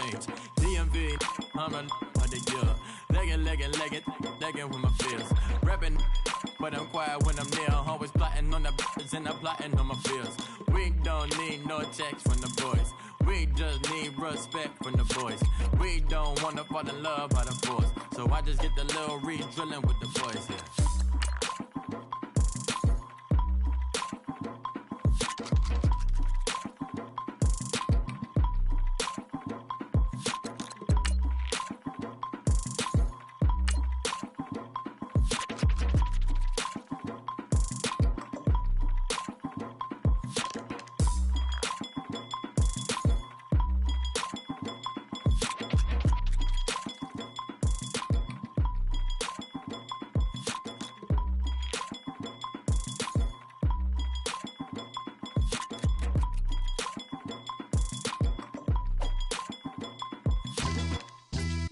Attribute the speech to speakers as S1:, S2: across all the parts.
S1: change. DMV, I'm a of the year. Legging with my fears. Rapping, but I'm quiet when I'm near. Always plotting on the bitches and I'm plotting on my fears. We don't need no checks from the boys. We just need respect from the boys. We don't wanna fall in love by the force. So I just get the little re-drilling with the boys, yeah.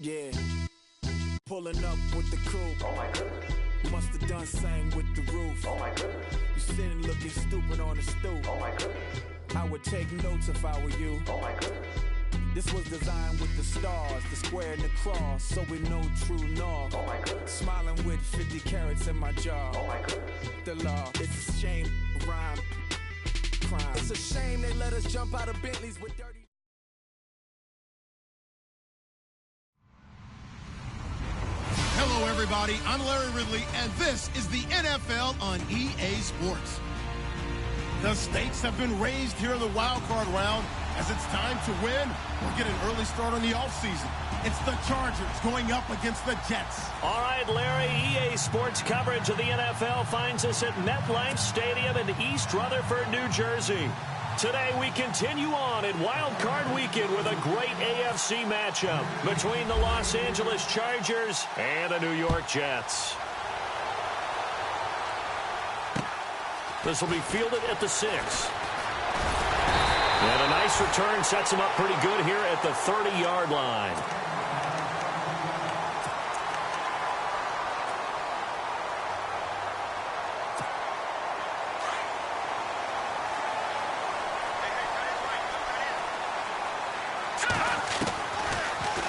S2: Yeah, pulling up with the coupe.
S3: Oh my goodness.
S2: Must have done same with the roof.
S3: Oh my goodness.
S2: You sitting looking stupid on the stoop.
S3: Oh my goodness.
S2: I would take notes if I were you.
S3: Oh my goodness.
S2: This was designed with the stars, the square and the cross, so we know true north.
S3: Oh my goodness.
S2: Smiling with 50 carats in my jaw.
S3: Oh my goodness.
S2: The law, it's a shame, rhyme, crime. It's a shame they let us jump out of Bentleys with dirty.
S4: Hello, everybody. I'm Larry Ridley, and this is the NFL on EA Sports. The stakes have been raised here in the wild card round as it's time to win or get an early start on the offseason. It's the Chargers going up against the Jets.
S5: All right, Larry, EA Sports coverage of the NFL finds us at MetLife Stadium in East Rutherford, New Jersey. Today we continue on in Wild Card Weekend with a great AFC matchup between the Los Angeles Chargers and the New York Jets. This will be fielded at the 6. And a nice return sets him up pretty good here at the 30-yard line.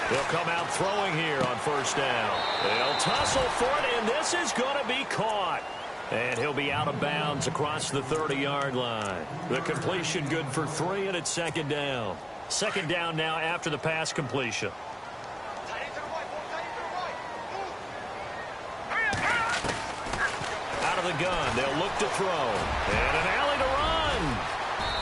S5: They'll come out throwing here on first down. They'll tussle for it, and this is going to be caught. And he'll be out of bounds across the 30-yard line. The completion good for 3, and it's second down. Second down now after the pass completion. Out of the gun, they'll look to throw. And an alley to run.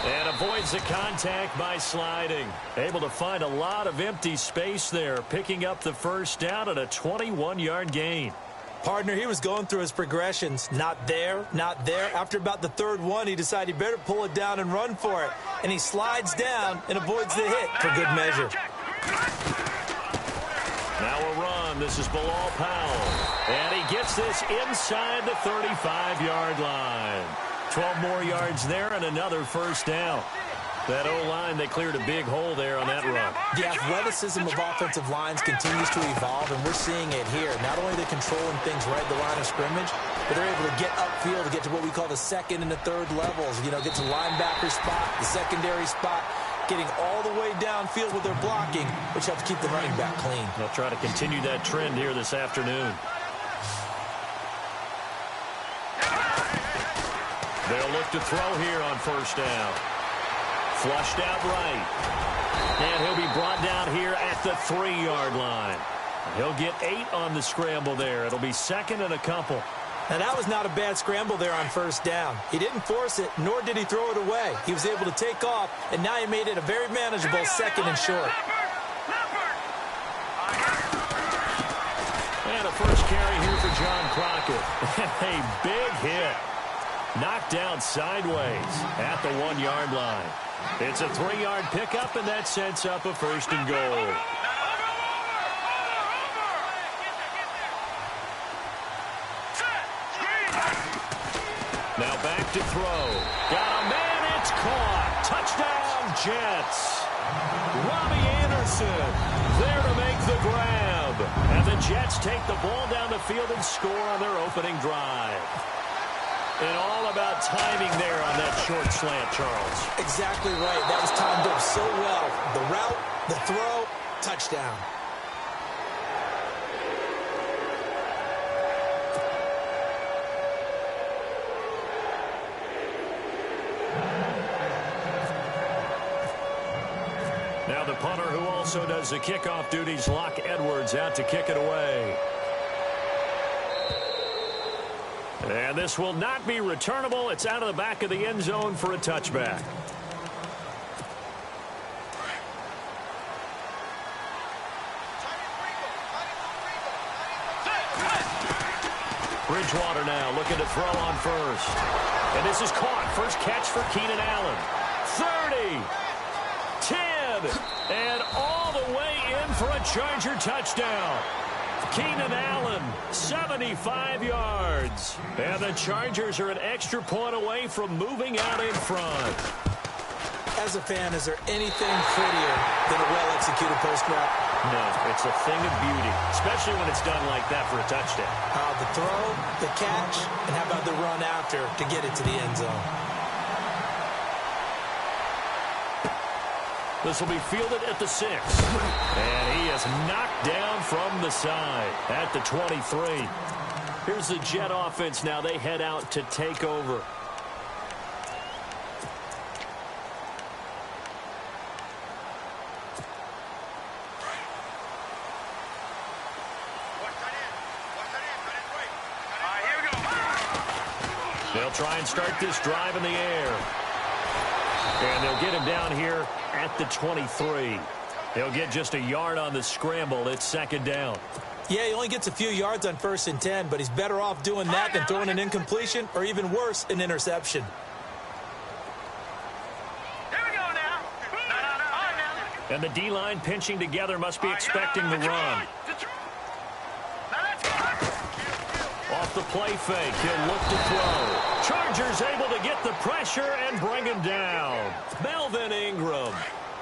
S5: And avoids the contact by sliding. Able to find a lot of empty space there, picking up the first down at a 21-yard gain.
S6: Partner, he was going through his progressions. Not there, not there. After about the third one, he decided he better pull it down and run for it. And he slides down and avoids the hit for good measure.
S5: Now a run. This is Bilal Powell. And he gets this inside the 35-yard line. 12 more yards there and another first down. That O-line, they cleared a big hole there on that run.
S6: The athleticism of offensive lines continues to evolve, and we're seeing it here. Not only are they controlling things right at the line of scrimmage, but they're able to get upfield to get to what we call the second and the third levels. You know, get to linebacker spot, the secondary spot, getting all the way downfield with their blocking, which helps keep the running back clean.
S5: They'll try to continue that trend here this afternoon. They'll look to throw here on first down. Flushed out right. And he'll be brought down here at the 3-yard line. He'll get 8 on the scramble there. It'll be second and a couple.
S6: Now, that was not a bad scramble there on first down. He didn't force it, nor did he throw it away. He was able to take off, and now he made it a very manageable second and short.
S5: And a first carry here for John Crockett. A big hit. Knocked down sideways at the 1-yard line. It's a 3-yard pickup, and that sets up a first and goal. Now back to throw. Got a man, it's caught. Touchdown, Jets. Robbie Anderson there to make the grab. And the Jets take the ball down the field and score on their opening drive. And all about timing there on that short slant, Charles.
S6: Exactly right. That was timed up so well. The route, the throw, touchdown.
S5: Now the punter, who also does the kickoff duties, Locke Edwards, out to kick it away. And this will not be returnable. It's out of the back of the end zone for a touchback. Bridgewater now looking to throw on first. And this is caught. First catch for Keenan Allen. 30. 10. And all the way in for a Charger touchdown. Keenan Allen, 75 yards. And the Chargers are an extra point away from moving out in front.
S6: As a fan, is there anything prettier than a well-executed post route?
S5: No, it's a thing of beauty, especially when it's done like that for a touchdown.
S6: The throw, the catch, and how about the run after to get it to the end zone?
S5: This will be fielded at the 6. And he is knocked down from the side at the 23. Here's the Jet offense now. They head out to take over. They'll try and start this drive in the air. And they'll get him down here at the 23. He'll get just a yard on the scramble. It's second down.
S6: Yeah, he only gets a few yards on 1st and 10, but he's better off doing that than throwing an incompletion or even worse, an interception.
S3: Here we go now.
S5: And the D-line pinching together must be expecting the run. Off the play fake, he'll look to throw. Chargers able to get the pressure and bring him down. Melvin Ingram.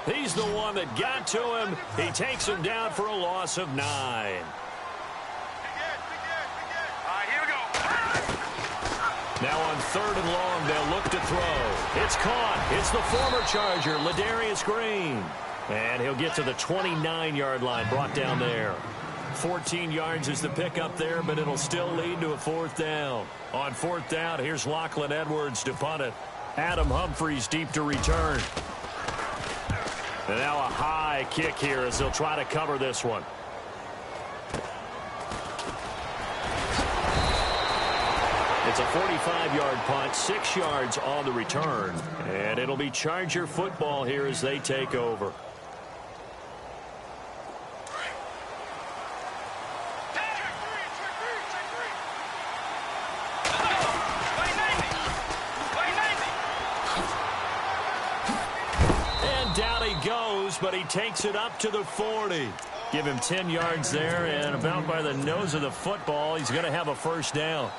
S5: He's the one that got to him. He takes him down for a loss of 9.
S3: Here we go.
S5: Now on 3rd and long, they'll look to throw. It's caught. It's the former Charger, Ladarius Green. And he'll get to the 29-yard line, brought down there. 14 yards is the pickup there, but it'll still lead to a 4th down. On 4th down, here's Lachlan Edwards to punt it. Adam Humphries deep to return. And now a high kick here as they'll try to cover this one. It's a 45-yard punt, 6 yards on the return. And it'll be Charger football here as they take over. But he takes it up to the 40. Give him 10 yards there, and about by the nose of the football, he's going to have a 1st down.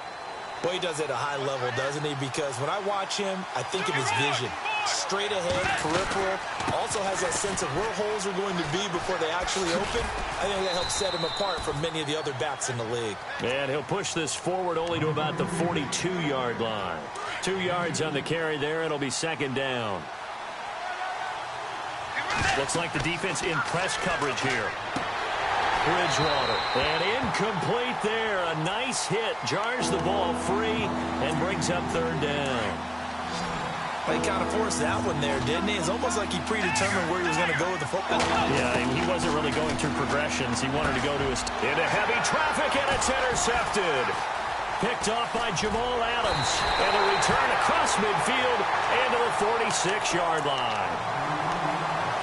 S6: Well, he does it at a high level, doesn't he? Because when I watch him, I think of his vision. Straight ahead, peripheral. Also has that sense of where holes are going to be before they actually open. I think that helps set him apart from many of the other backs in the league.
S5: And he'll push this forward only to about the 42-yard line. 2 yards on the carry there. It'll be 2nd down. Looks like the defense in press coverage here. Bridgewater. And incomplete there. A nice hit. Jars the ball free and brings up 3rd down.
S6: Well, he kind of forced that one there, didn't he? It's almost like he predetermined where he was going to go with the football.
S5: Yeah, and he wasn't really going through progressions. He wanted to go to his... Into heavy traffic, and it's intercepted. Picked off by Jamal Adams. And a return across midfield into the 46-yard line.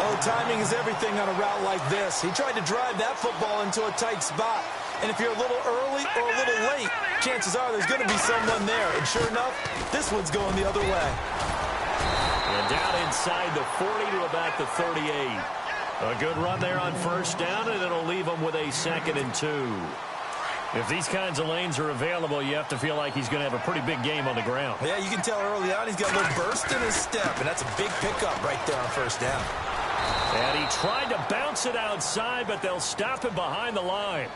S6: Oh, timing is everything on a route like this. He tried to drive that football into a tight spot. And if you're a little early or a little late, chances are there's going to be someone there. And sure enough, this one's going the other way.
S5: And down inside the 40 to about the 38. A good run there on 1st down, and it'll leave him with a 2nd and 2. If these kinds of lanes are available, you have to feel like he's going to have a pretty big game on the ground.
S6: Yeah, you can tell early on he's got a little burst in his step, and that's a big pickup right there on 1st down.
S5: And he tried to bounce it outside, but they'll stop him behind the line.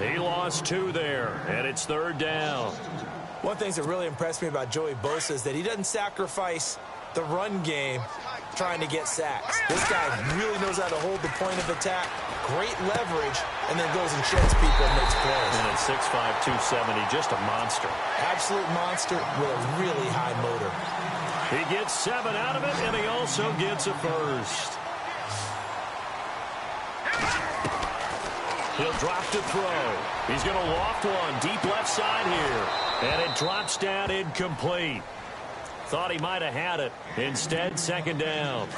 S5: He lost 2 there, and it's 3rd down.
S6: One thing that really impressed me about Joey Bosa is that he doesn't sacrifice the run game trying to get sacks. This guy really knows how to hold the point of attack, great leverage, and then goes and sheds people and makes plays.
S5: And at 6'5", 270, just a monster.
S6: Absolute monster with a really high motor.
S5: He gets 7 out of it, and he also gets a first. He'll drop to throw. He's going to loft one deep left side here. And it drops down incomplete. Thought he might have had it. Instead, second down.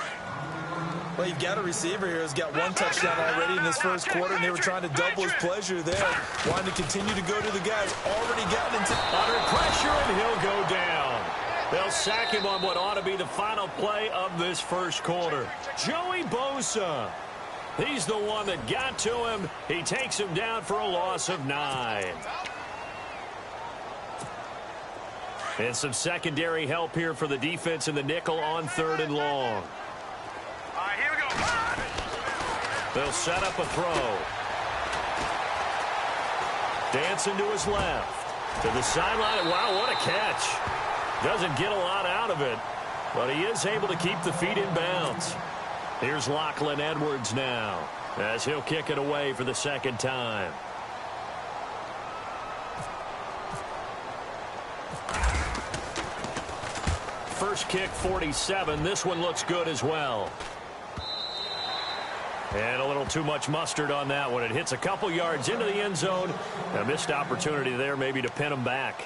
S6: Well, you've got a receiver here who's got 1 touchdown already in this first quarter, and they were trying to double his pleasure there. Wanting to continue to go to the guys already gotten into
S5: under pressure, and he'll go down. They'll sack him on what ought to be the final play of this first quarter. Joey Bosa. He's the one that got to him. He takes him down for a loss of 9. And some secondary help here for the defense in the nickel on 3rd and long.
S3: All right, here we go.
S5: They'll set up a throw. Dancing to his left. To the sideline. Wow, what a catch. Doesn't get a lot out of it, but he is able to keep the feet in bounds. Here's Lachlan Edwards now, as he'll kick it away for the second time. First kick, 47. This one looks good as well. And a little too much mustard on that one. It hits a couple yards into the end zone. A missed opportunity there maybe to pin him back.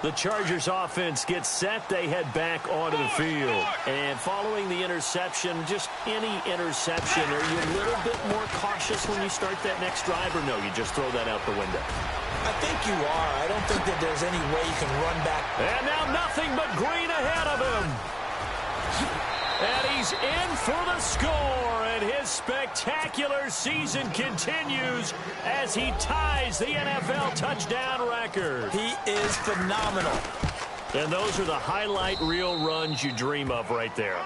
S5: The Chargers offense gets set. They head back onto the field. And following the interception, just any interception, are you a little bit more cautious when you start that next drive, or no, you just throw that out the window?
S6: I think you are. I don't think that there's any way you can run back.
S5: And now nothing but green ahead of him. And he's in for the score, and his spectacular season continues as he ties the NFL touchdown record.
S6: He is phenomenal.
S5: And those are the highlight reel runs you dream of right there.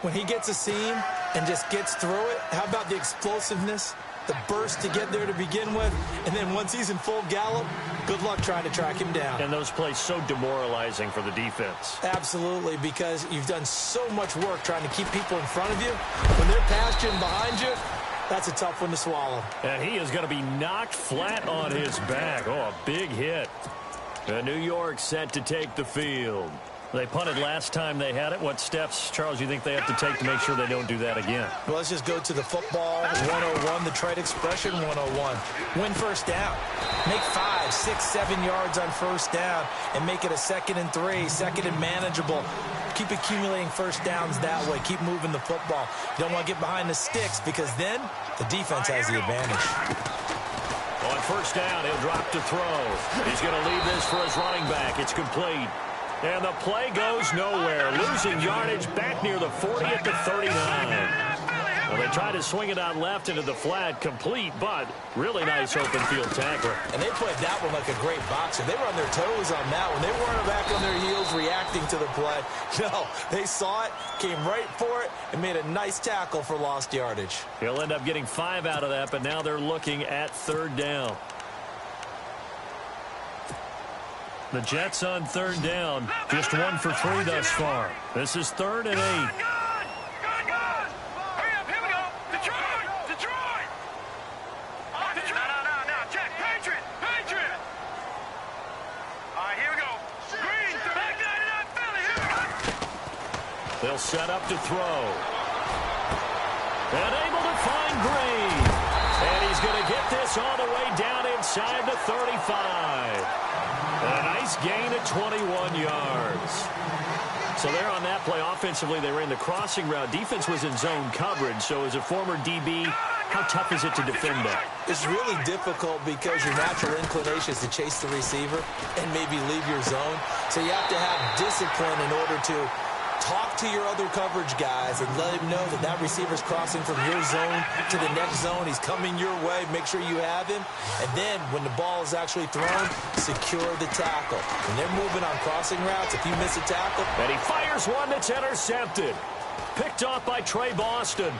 S6: When he gets a seam and just gets through it, how about the explosiveness, the burst to get there to begin with, and then once he's in full gallop, good luck trying to track him down.
S5: And those plays so demoralizing for the defense.
S6: Absolutely, because you've done so much work trying to keep people in front of you. When they're past you and behind you, that's a tough one to swallow.
S5: And he is going to be knocked flat on his back. Oh, a big hit. And New York set to take the field. They punted last time they had it. What steps, Charles, you think they have to take to make sure they don't do that again?
S6: Well, let's just go to the football 101, the trade expression 101. Win first down. Make 5, 6, 7 yards on first down and make it a 2nd and 3, 2nd and manageable. Keep accumulating first downs that way. Keep moving the football. You don't want to get behind the sticks because then the defense has the advantage.
S5: On first down, he'll drop to throw. He's going to leave this for his running back. It's complete. And the play goes nowhere. Losing yardage back near the 40 at the 39. Well, they tried to swing it out left into the flat, complete, but really nice open field tackle.
S6: And they played that one like a great boxer. They were on their toes on that one. They weren't back on their heels reacting to the play. No, they saw it, came right for it, and made a nice tackle for lost yardage.
S5: He'll end up getting 5 out of that, but now they're looking at 3rd down. The Jets on 3rd down, just 1 for 3 thus far. This is 3rd and 8.
S3: Good. Hurry up, here we go. Detroit. No. Check. Patriot. All right, here we go. Green, back 99 Philly. Here we go.
S5: They'll set up to throw. And able to find Green. And he's going to get this all the way down inside the 35. And a nice gain of 21 yards. So there on that play, offensively, they ran the crossing route. Defense was in zone coverage. So as a former DB, how tough is it to defend that?
S6: It's really difficult because your natural inclination is to chase the receiver and maybe leave your zone. So you have to have discipline in order to talk to your other coverage guys and let him know that that receiver's crossing from your zone to the next zone. He's coming your way. Make sure you have him. And then when the ball is actually thrown, secure the tackle. When they're moving on crossing routes, if you miss a tackle.
S5: And he fires one that's intercepted. Picked off by Trey Boston.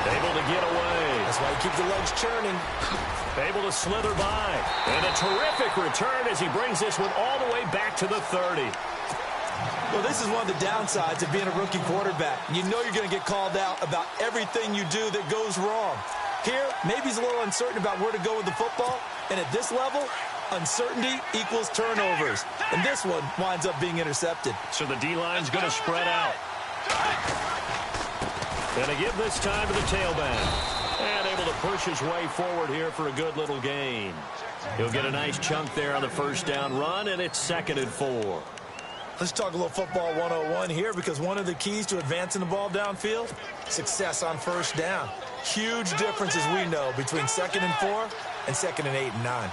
S5: Able to get away.
S6: That's why you keep the legs churning.
S5: Able to slither by. And a terrific return as he brings this one all the way back to the 30.
S6: Well, this is one of the downsides of being a rookie quarterback. You know you're going to get called out about everything you do that goes wrong. Here, maybe he's a little uncertain about where to go with the football. And at this level, uncertainty equals turnovers. And this one winds up being intercepted.
S5: So the D-line's going to spread out. And they give this time to the tailback. And able to push his way forward here for a good little gain. He'll get a nice chunk there on the first down run, and it's 2nd and 4.
S6: Let's talk a little football 101 here, because one of the keys to advancing the ball downfield, success on first down. Huge difference, as we know, between 2nd and 4 and 2nd and 8 and 9.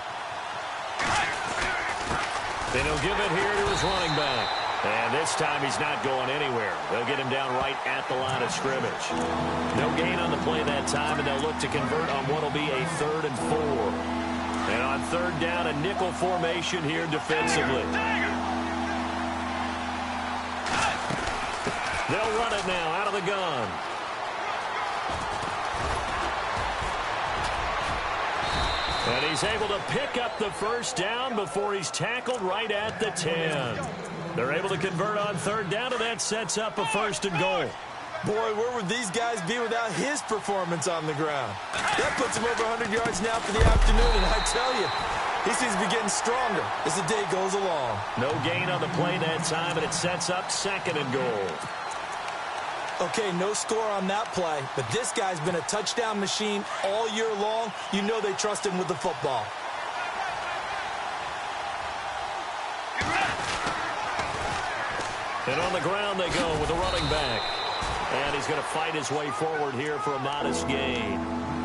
S5: Then he'll give it here to his running back. And this time he's not going anywhere. They'll get him down right at the line of scrimmage. No gain on the play that time, and they'll look to convert on what will be a 3rd and 4. And on 3rd down, a nickel formation here defensively. They'll run it now out of the gun. And he's able to pick up the first down before he's tackled right at the 10. They're able to convert on 3rd down, and that sets up a 1st and goal.
S6: Boy, where would these guys be without his performance on the ground? That puts him over 100 yards now for the afternoon, and I tell you, he seems to be getting stronger as the day goes along.
S5: No gain on the play that time, and it sets up 2nd and goal.
S6: Okay, no score on that play, but this guy's been a touchdown machine all year long. You know they trust him with the football.
S5: And on the ground they go with a running back. And he's going to fight his way forward here for a modest gain.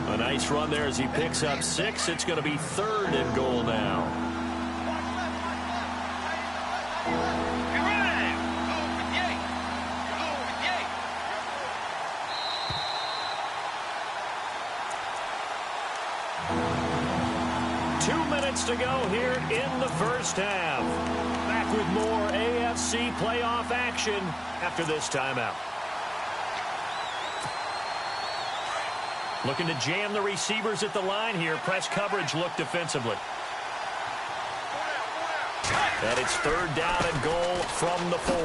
S5: A nice run there as he picks up 6. It's going to be 3rd and goal now. 2 minutes to go here in the first half. Back with more AFC playoff action after this timeout. Looking to jam the receivers at the line here. Press coverage look defensively. And it's 3rd down and goal from the 4.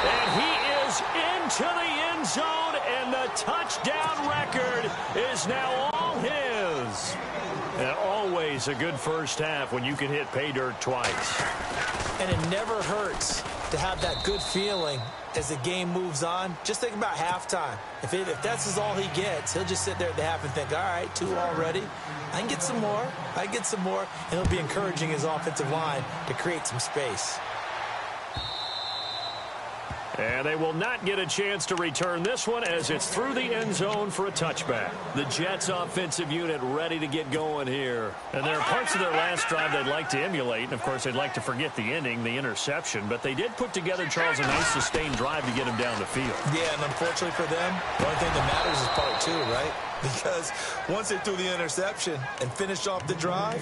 S5: And he is into the end zone, and the touchdown record is now all his. And always a good first half when you can hit pay dirt twice.
S6: And it never hurts to have that good feeling as the game moves on. Just think about halftime. If that's all he gets, he'll just sit there at the half and think, all right, 2 already. I can get some more. I can get some more. And he'll be encouraging his offensive line to create some space.
S5: And they will not get a chance to return this one as it's through the end zone for a touchback. The Jets offensive unit ready to get going here. And there are parts of their last drive they'd like to emulate. And, of course, they'd like to forget the ending, the interception. But they did put together, Charles, a nice sustained drive to get him down the field.
S6: Yeah, and unfortunately for them, the only thing that matters is part 2, right? Because once they threw the interception and finished off the drive,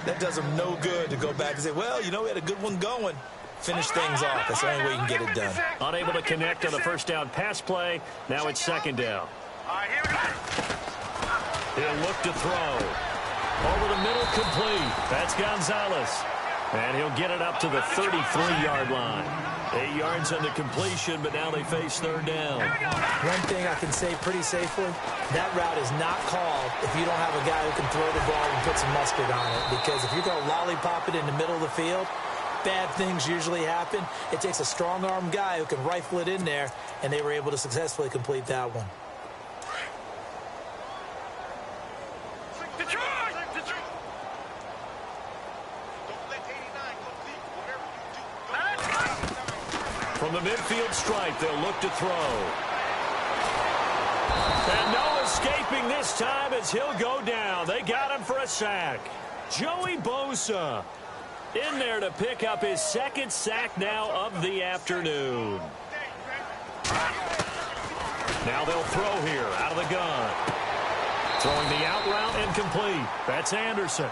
S6: that does them no good to go back and say, well, you know, we had a good one going. Finish things off. That's the only way you can get it done.
S5: Unable to connect on the first down pass play. Now it's 2nd down. He'll look to throw. Over the middle, complete. That's Gonzalez. And he'll get it up to the 33-yard line. 8 yards on the completion, but now they face 3rd down.
S6: One thing I can say pretty safely, that route is not called if you don't have a guy who can throw the ball and put some mustard on it. Because if you're going to lollipop it in the middle of the field, bad things usually happen. It takes a strong-arm guy who can rifle it in there, and they were able to successfully complete that one.
S5: From the midfield stripe, they'll look to throw. And no escaping this time as he'll go down. They got him for a sack. Joey Bosa in there to pick up his 2nd sack now of the afternoon. Now they'll throw here out of the gun. Throwing the out route incomplete. That's Anderson.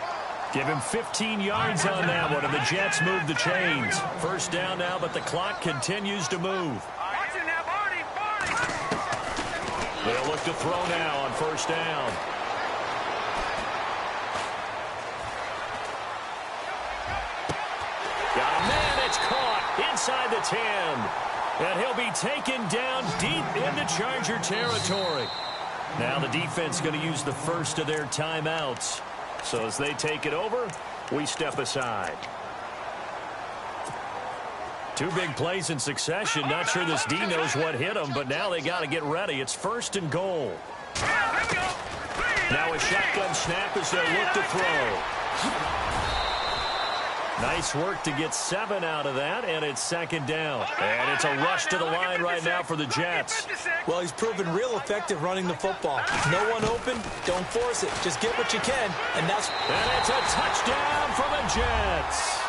S5: Give him 15 yards on that one, and the Jets move the chains. 1st down now, but the clock continues to move. They'll look to throw now on 1st down. inside the 10. And he'll be taken down deep into Charger territory. Now the defense going to use the first of their timeouts. So as they take it over, we step aside. Two big plays in succession. Not sure this D knows what hit him, but now they got to get ready. It's 1st and goal. Now a shotgun snap as they look to throw. Nice work to get 7 out of that, and it's 2nd down. And it's a rush to the line right now for the Jets.
S6: Well, he's proven real effective running the football. No one open, don't force it. Just get what you can, and it's
S5: a touchdown for the Jets.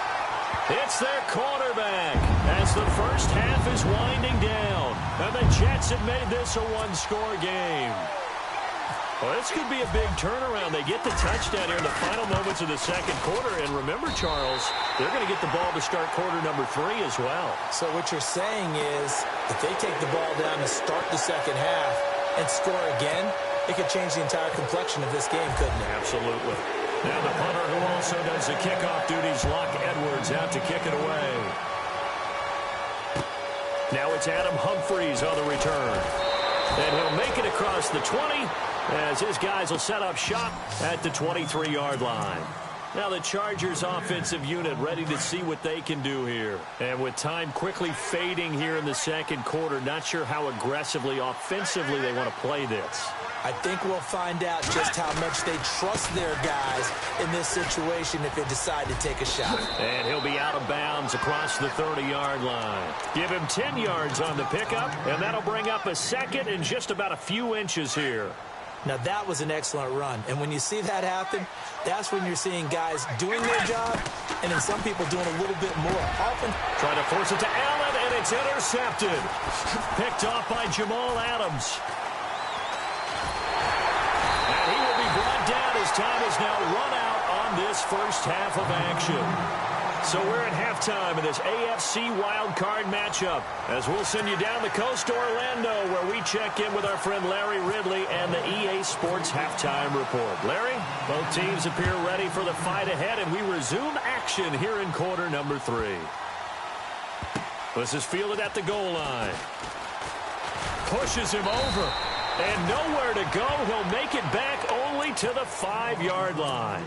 S5: It's their quarterback as the first half is winding down. And the Jets have made this a one-score game. Well, this could be a big turnaround. They get the touchdown here in the final moments of the second quarter. And remember, Charles, they're going to get the ball to start quarter number 3 as well.
S6: So what you're saying is if they take the ball down to start the second half and score again, it could change the entire complexion of this game, couldn't it?
S5: Absolutely. Now the punter who also does the kickoff duties, Locke Edwards, out to kick it away. Now it's Adam Humphries on the return. And he'll make it across the 20 as his guys will set up shop at the 23-yard line. Now the Chargers offensive unit ready to see what they can do here. And with time quickly fading here in the second quarter, not sure how aggressively, offensively they want to play this.
S6: I think we'll find out just how much they trust their guys in this situation if they decide to take a shot.
S5: And he'll be out of bounds across the 30-yard line. Give him 10 yards on the pickup, and that'll bring up a 2nd and just about a few inches here.
S6: Now, that was an excellent run. And when you see that happen, that's when you're seeing guys doing their job and then some people doing a little bit more. Often
S5: trying to force it to Allen, and it's intercepted. Picked off by Jamal Adams. And he will be brought down as time is now run out on this first half of action. So we're at halftime in this AFC wildcard matchup as we'll send you down the coast to Orlando where we check in with our friend Larry Ridley and the EA Sports Halftime Report. Larry, both teams appear ready for the fight ahead, and we resume action here in quarter number 3. This is fielded at the goal line. Pushes him over, and nowhere to go. He'll make it back only to the 5-yard line.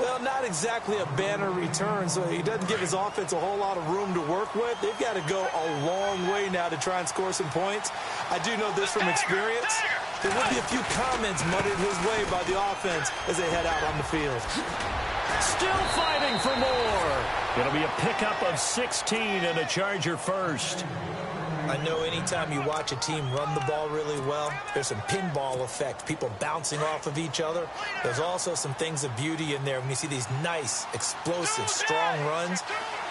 S6: Well, not exactly a banner return, so he doesn't give his offense a whole lot of room to work with. They've got to go a long way now to try and score some points. I do know this from experience. There will be a few comments muttered his way by the offense as they head out on the field.
S5: Still fighting for more. It'll be a pickup of 16 and a Charger first.
S6: I know anytime you watch a team run the ball really well, there's some pinball effect, people bouncing off of each other. There's also some things of beauty in there when you see these nice, explosive, strong runs.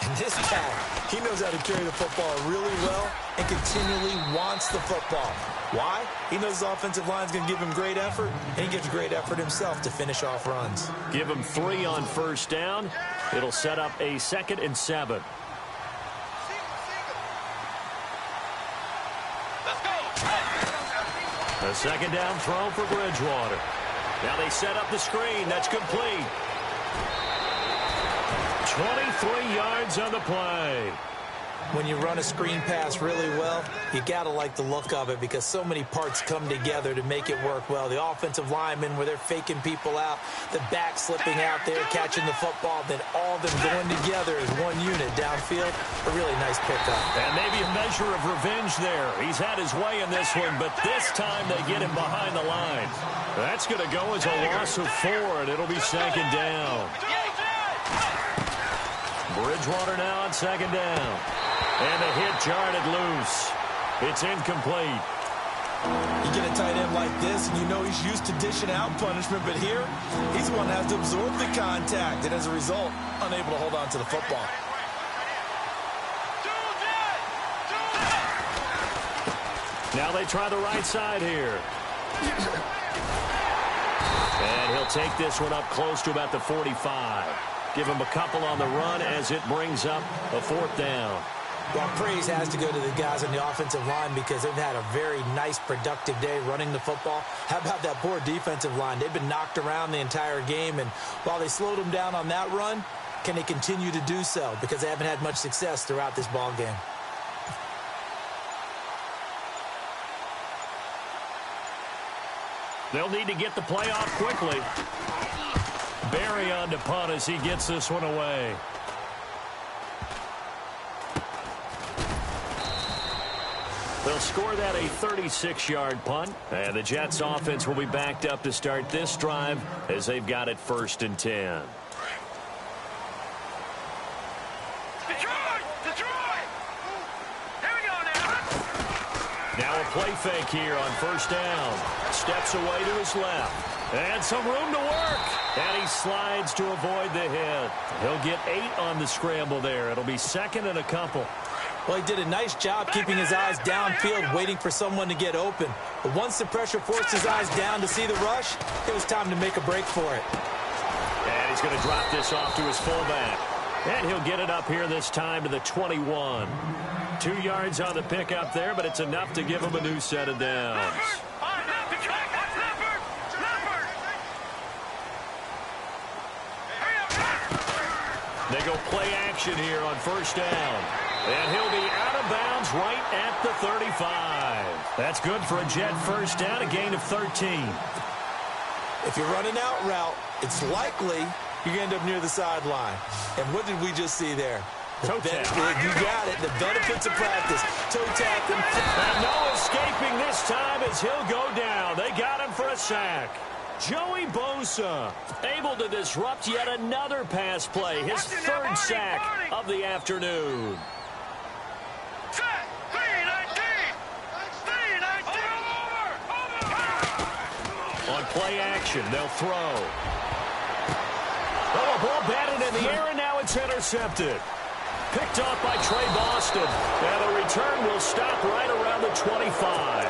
S6: And this guy, he knows how to carry the football really well and continually wants the football. Why? He knows his offensive line is going to give him great effort, and he gives great effort himself to finish off runs.
S5: Give him 3 on first down. It'll set up a 2nd and 7. A 2nd down throw for Bridgewater. Now they set up the screen. That's complete. 23 yards on the play.
S6: When you run a screen pass really well, you got to like the look of it because so many parts come together to make it work well. The offensive linemen where they're faking people out, the back slipping out there, catching the football, then all of them going together as one unit downfield. A really nice pickup.
S5: And maybe a measure of revenge there. He's had his way in this one, but this time they get him behind the line. That's going to go as a loss of 4, and it'll be 2nd down. Bridgewater now on 2nd down. And the hit jarred it loose. It's incomplete.
S6: You get a tight end like this, and you know he's used to dishing out punishment, but here, he's the one that has to absorb the contact, and as a result, unable to hold on to the football.
S5: Now they try the right side here. And he'll take this one up close to about the 45. Give him a couple on the run as it brings up a 4th down.
S6: Well, praise has to go to the guys on the offensive line because they've had a very nice, productive day running the football. How about that poor defensive line? They've been knocked around the entire game, and while they slowed them down on that run, can they continue to do so? Because they haven't had much success throughout this ball game.
S5: They'll need to get the play off quickly. Barry on to punt as he gets this one away. They'll score that a 36-yard punt, and the Jets offense will be backed up to start this drive as they've got it 1st and 10. Now a play fake here on 1st down. Steps away to his left. And some room to work. And he slides to avoid the hit. He'll get 8 on the scramble there. It'll be 2nd and a couple.
S6: Well, he did a nice job keeping his eyes downfield, waiting for someone to get open. But once the pressure forced his eyes down to see the rush, it was time to make a break for it.
S5: And he's going to drop this off to his fullback. And he'll get it up here this time to the 21. 2 yards on the pickup there, but it's enough to give him a new set of downs. They go play action here on 1st down. And he'll be out of bounds right at the 35. That's good for a Jet 1st down, a gain of 13.
S6: If you're running out route, it's likely you're going to end up near the sideline. And what did we just see there?
S5: Toe tap.
S6: You got it. The benefits of practice. Toe tap.
S5: And no escaping this time as he'll go down. They got him for a sack. Joey Bosa able to disrupt yet another pass play. His 3rd sack of the afternoon. On play action, they'll throw. Oh, a ball batted in the air, and now it's intercepted. Picked off by Trey Boston. And the return will stop right around the 25.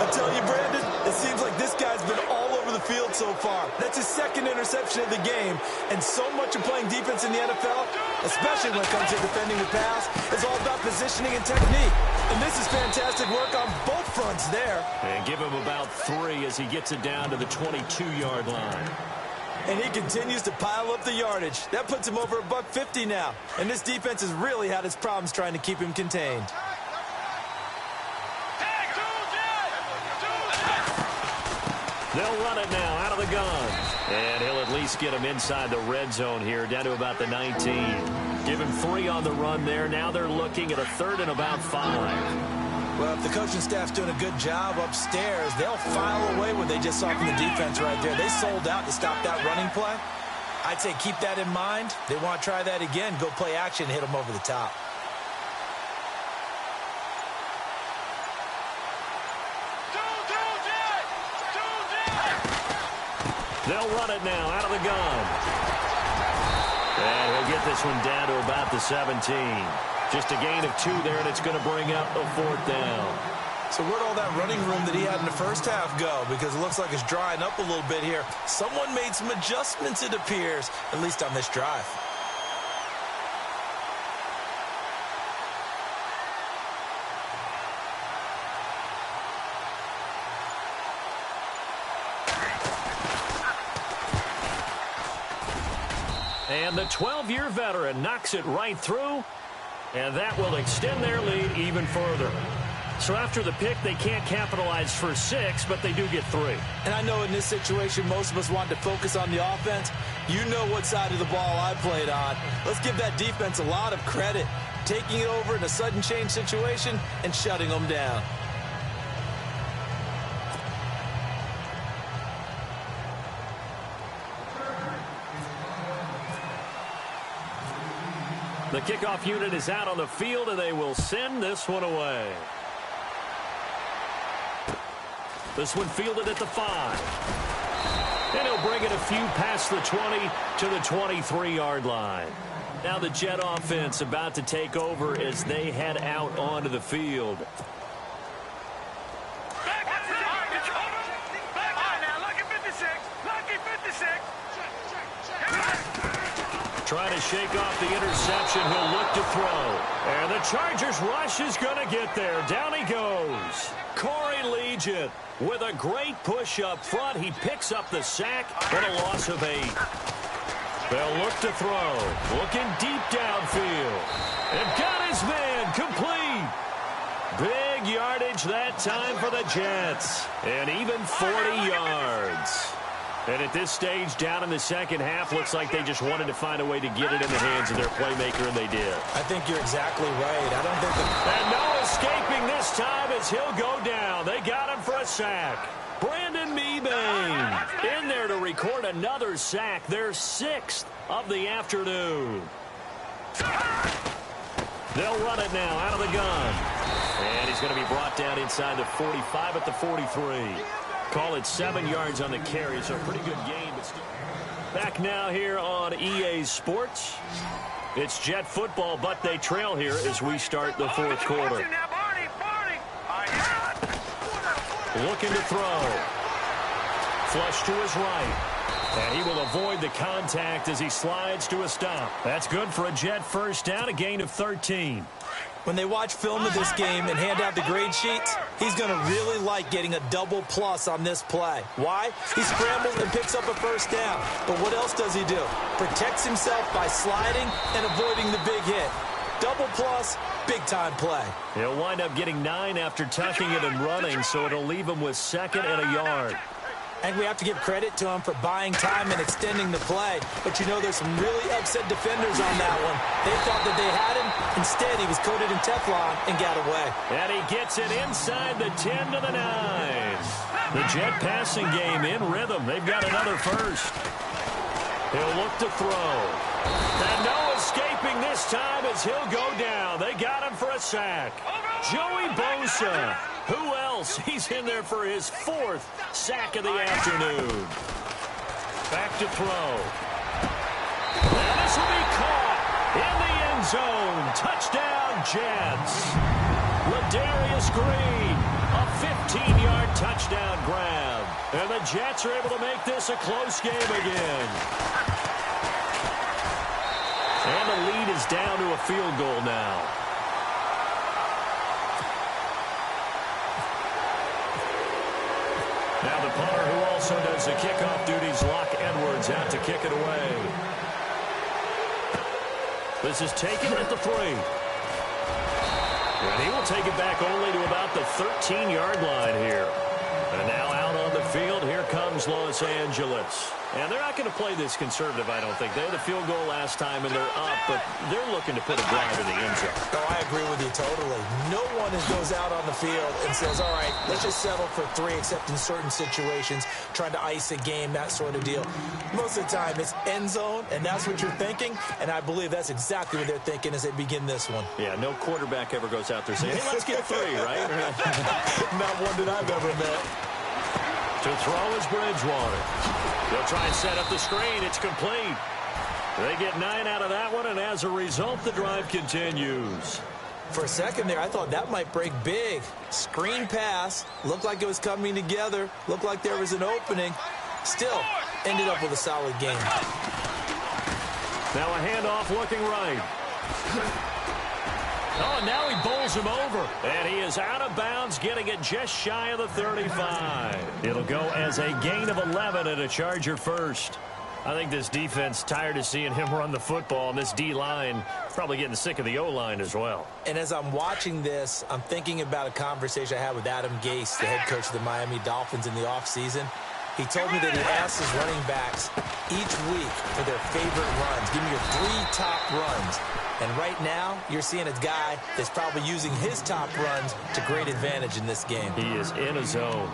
S6: I tell you, Brandon, it seems like this guy's been all over the field so far. That's his 2nd interception of the game. And so much of playing defense in the NFL, especially when it comes to defending the pass, is all about positioning and technique. And this is fantastic work on both fronts there.
S5: And give him about 3 as he gets it down to the 22-yard line.
S6: And he continues to pile up the yardage. That puts him over $150 now. And this defense has really had its problems trying to keep him contained.
S5: They'll run it now out of the gun. And he'll at least get him inside the red zone here, down to about the 19. Give him 3 on the run there. Now they're looking at a 3rd and about 5.
S6: Well, if the coaching staff's doing a good job upstairs, they'll file away what they just saw from the defense right there. They sold out to stop that running play. I'd say keep that in mind. They want to try that again. Go play action and hit them over the top.
S5: They'll run it now out of the gun. And he'll get this one down to about the 17. Just a gain of 2 there, and it's going to bring up a 4th down.
S6: So where'd all that running room that he had in the first half go? Because it looks like it's drying up a little bit here. Someone made some adjustments, it appears, at least on this drive.
S5: And the 12-year veteran knocks it right through, and that will extend their lead even further. So after the pick, they can't capitalize for 6, but they do get 3.
S6: And I know in this situation, most of us want to focus on the offense. You know what side of the ball I played on. Let's give that defense a lot of credit, taking it over in a sudden change situation and shutting them down.
S5: The kickoff unit is out on the field, and they will send this one away. This one fielded at the 5. And he'll bring it a few past the 20 to the 23-yard line. Now the Jet offense about to take over as they head out onto the field. Trying to shake off the interception. He'll look to throw. And the Chargers rush is going to get there. Down he goes. Corey Legion with a great push up front. He picks up the sack and a loss of 8. They'll look to throw. Looking deep downfield. And got his man complete. Big big yardage that time for the Jets. And even 40 yards. And at this stage, down in the second half, looks like they just wanted to find a way to get it in the hands of their playmaker, and they did.
S6: I think you're exactly right. I don't think
S5: And no escaping this time as he'll go down. They got him for a sack. Brandon Mebane in there to record another sack, their 6th of the afternoon. They'll run it now out of the gun. And he's going to be brought down inside the 45 at the 43. Call it 7 yards on the carry, so a pretty good game. But still. Back now here on EA Sports. It's Jet football, but they trail here as we start the fourth quarter. Looking to throw. Flush to his right. And he will avoid the contact as he slides to a stop. That's good for a Jet first down, a gain of 13.
S6: When they watch film of this game and hand out the grade sheets, he's going to really like getting a double plus on this play. Why? He scrambles and picks up a first down. But what else does he do? Protects himself by sliding and avoiding the big hit. Double plus, big-time play.
S5: He'll wind up getting 9 after tucking it and running, so it'll leave him with 2nd and a yard.
S6: I think we have to give credit to him for buying time and extending the play. But, you know, there's some really upset defenders on that one. They thought that they had him. Instead, he was coated in Teflon and got away.
S5: And he gets it inside the 10 to the 9. The Jet passing game in rhythm. They've got another first. He'll look to throw. And no escaping this time as he'll go down. They got him for a sack. Joey Bosa. Who else? He's in there for his 4th sack of the afternoon. Back to throw. And this will be caught in the end zone. Touchdown, Jets. Ladarius Green, a 15-yard touchdown grab. And the Jets are able to make this a close game again. And the lead is down to a field goal now. Now the punter who also does the kickoff duties, Locke Edwards, out to kick it away. This is taken at the 3. And he will take it back only to about the 13-yard line here. And now out on the field, here comes Los Angeles. And they're not going to play this conservative, I don't think. They had a field goal last time, and they're up, but they're looking to put a drive in the end zone.
S6: Oh, I agree with you totally. No one goes out on the field and says, all right, let's just settle for 3, except in certain situations, trying to ice a game, that sort of deal. Most of the time, it's end zone, and that's what you're thinking, and I believe that's exactly what they're thinking as they begin this one.
S5: Yeah, no quarterback ever goes out there saying, hey, let's get 3, right?
S6: Not one that I've ever met.
S5: To throw is Bridgewater. They'll try and set up the screen. It's complete. They get 9 out of that one, and as a result, the drive continues.
S6: For a second there, I thought that might break big. Screen pass. Looked like it was coming together. Looked like there was an opening. Still, ended up with a solid game.
S5: Now a handoff looking right. Oh, and now he bowls him over. And he is out of bounds, getting it just shy of the 35. It'll go as a gain of 11 and a Charger first. I think this defense tired of seeing him run the football, and this D-line probably getting sick of the O-line as well.
S6: And as I'm watching this, I'm thinking about a conversation I had with Adam Gase, the head coach of the Miami Dolphins in the offseason. He told me that he asked his running backs each week for their favorite runs. Give me your 3 top runs. And right now, you're seeing a guy that's probably using his top runs to great advantage in this game.
S5: He is in a zone.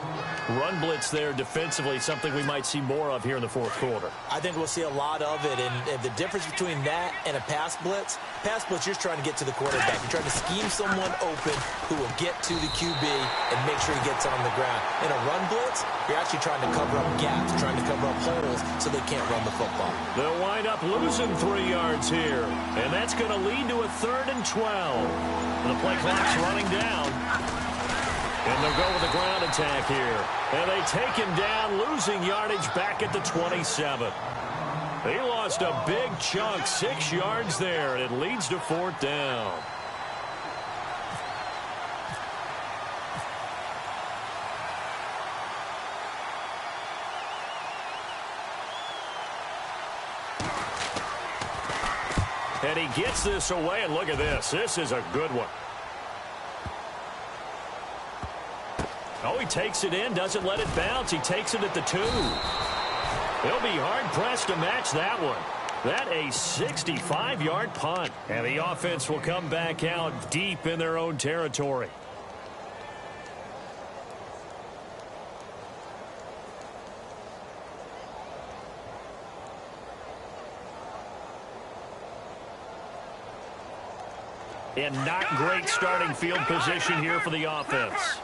S5: Run blitz there defensively, something we might see more of here in the fourth quarter.
S6: I think we'll see a lot of it. And the difference between that and a pass blitz, you're just trying to get to the quarterback. You're trying to scheme someone open who will get to the QB and make sure he gets on the ground. In a run blitz, you're actually trying to cover up gaps, trying to cover up holes so they can't run the football.
S5: They'll wind up losing 3 yards here. And that's going to lead to a 3rd and 12. And the play clock's running down. And they'll go with a ground attack here. And they take him down, losing yardage back at the 27. He lost a big chunk, 6 yards there, and it leads to 4th down. And he gets this away, and look at this. This is a good one. Oh, he takes it in, doesn't let it bounce. He takes it at the 2. He'll be hard-pressed to match that one. That a 65-yard punt. And the offense will come back out deep in their own territory. And not great starting field position here for the offense.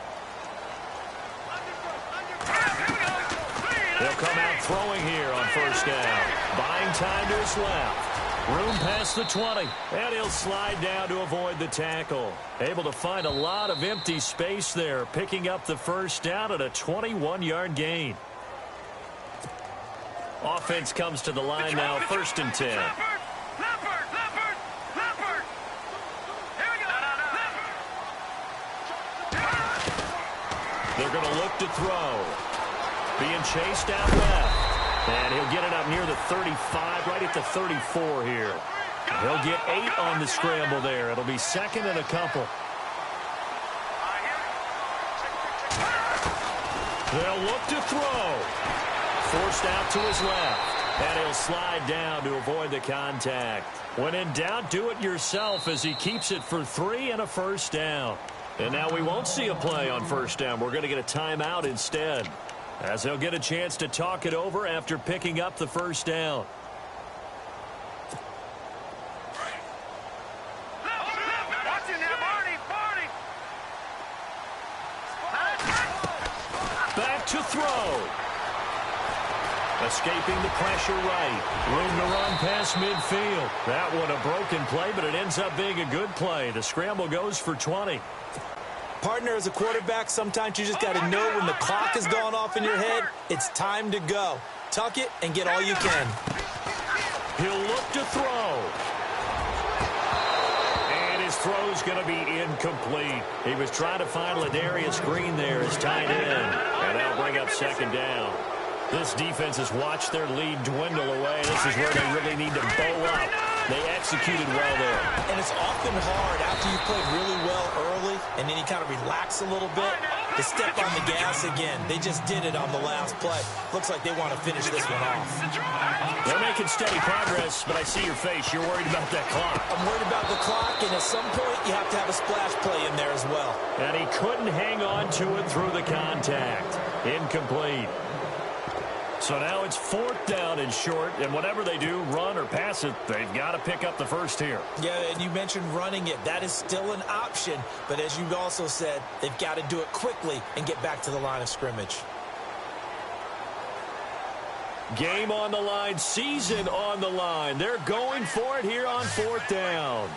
S5: They'll come out throwing here on first down. Buying time to his left. Room past the 20. And he'll slide down to avoid the tackle. Able to find a lot of empty space there. Picking up the first down at a 21-yard gain. Offense comes to the line now. First and 10. They're going to look to throw. Being chased out left. And he'll get it up near the 35, right at the 34 here. He'll get 8 on the scramble there. It'll be second and a couple. They'll look to throw. Forced out to his left. And he'll slide down to avoid the contact. When in doubt, do it yourself as he keeps it for 3 and a first down. And now we won't see a play on first down. We're going to get a timeout instead, as they'll get a chance to talk it over after picking up the first down. Back to throw. Escaping the pressure right. Room to run past midfield. That one a broken play, but it ends up being a good play. The scramble goes for 20.
S6: Partner, as a quarterback, sometimes you just got to know when the clock has gone off in your head, it's time to go. Tuck it and get all you can.
S5: He'll look to throw. And his throw's going to be incomplete. He was trying to find Ladarius Green there as tight end. And that'll bring up second down. This defense has watched their lead dwindle away. This is where they really need to bow up. They executed well there.
S6: And it's often hard after you played really well early and then you kind of relax a little bit to step on the gas again. They just did it on the last play. Looks like they want to finish this one off.
S5: They're making steady progress, but I see your face. You're worried about that clock.
S6: I'm worried about the clock, and at some point you have to have a splash play in there as well.
S5: And he couldn't hang on to it through the contact. Incomplete. So now it's fourth down and short, and whatever they do, run or pass it, they've got to pick up the first here.
S6: Yeah, and you mentioned running it. That is still an option, but as you also said, they've got to do it quickly and get back to the line of scrimmage.
S5: Game on the line, season on the line. They're going for it here on fourth down.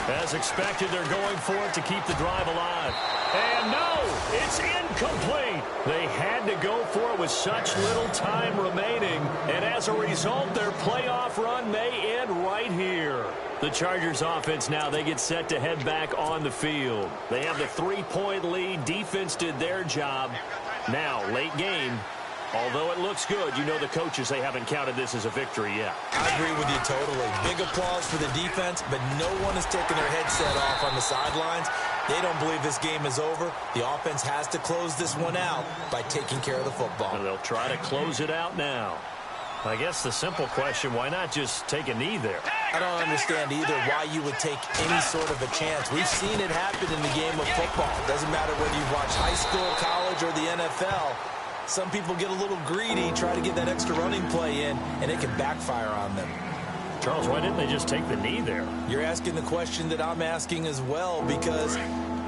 S5: As expected, they're going for it to keep the drive alive. And no, it's incomplete. They had to go for it with such little time remaining. And as a result, their playoff run may end right here. The Chargers offense now, they get set to head back on the field. They have the 3-point lead. Defense did their job. Now, late game. Although it looks good, you know the coaches, they haven't counted this as a victory yet.
S6: I agree with you totally. Big applause for the defense, but no one is taking their headset off on the sidelines. They don't believe this game is over. The offense has to close this one out by taking care of the football.
S5: And they'll try to close it out now. I guess the simple question, why not just take a knee there?
S6: I don't understand either why you would take any sort of a chance. We've seen it happen in the game of football. It doesn't matter whether you watch high school, college, or the NFL. Some people get a little greedy, try to get that extra running play in, and it can backfire on them.
S5: Charles, why didn't they just take the knee there?
S6: You're asking the question that I'm asking as well, because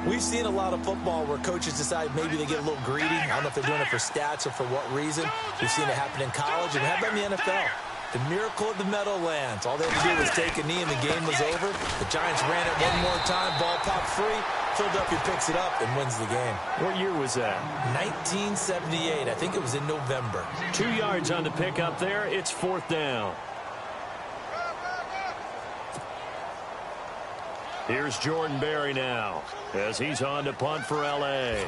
S6: we've seen a lot of football where coaches decide maybe they get a little greedy. I don't know if they're doing it for stats or for what reason. We've seen it happen in college, and how about in the NFL? The miracle of the Meadowlands. All they had to do was take a knee and the game was over. The Giants ran it one more time. Ball popped free. Philadelphia picks it up and wins the game.
S5: What year was that?
S6: 1978. I think it was in November.
S5: 2 yards on the pickup there. It's fourth down. Here's Jordan Berry now as he's on to punt for L.A.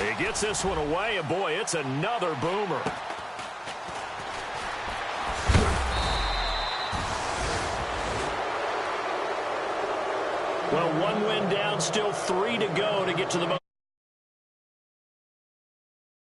S5: He gets this one away, and boy, it's another boomer. Well, one win down, still 3 to go to get to the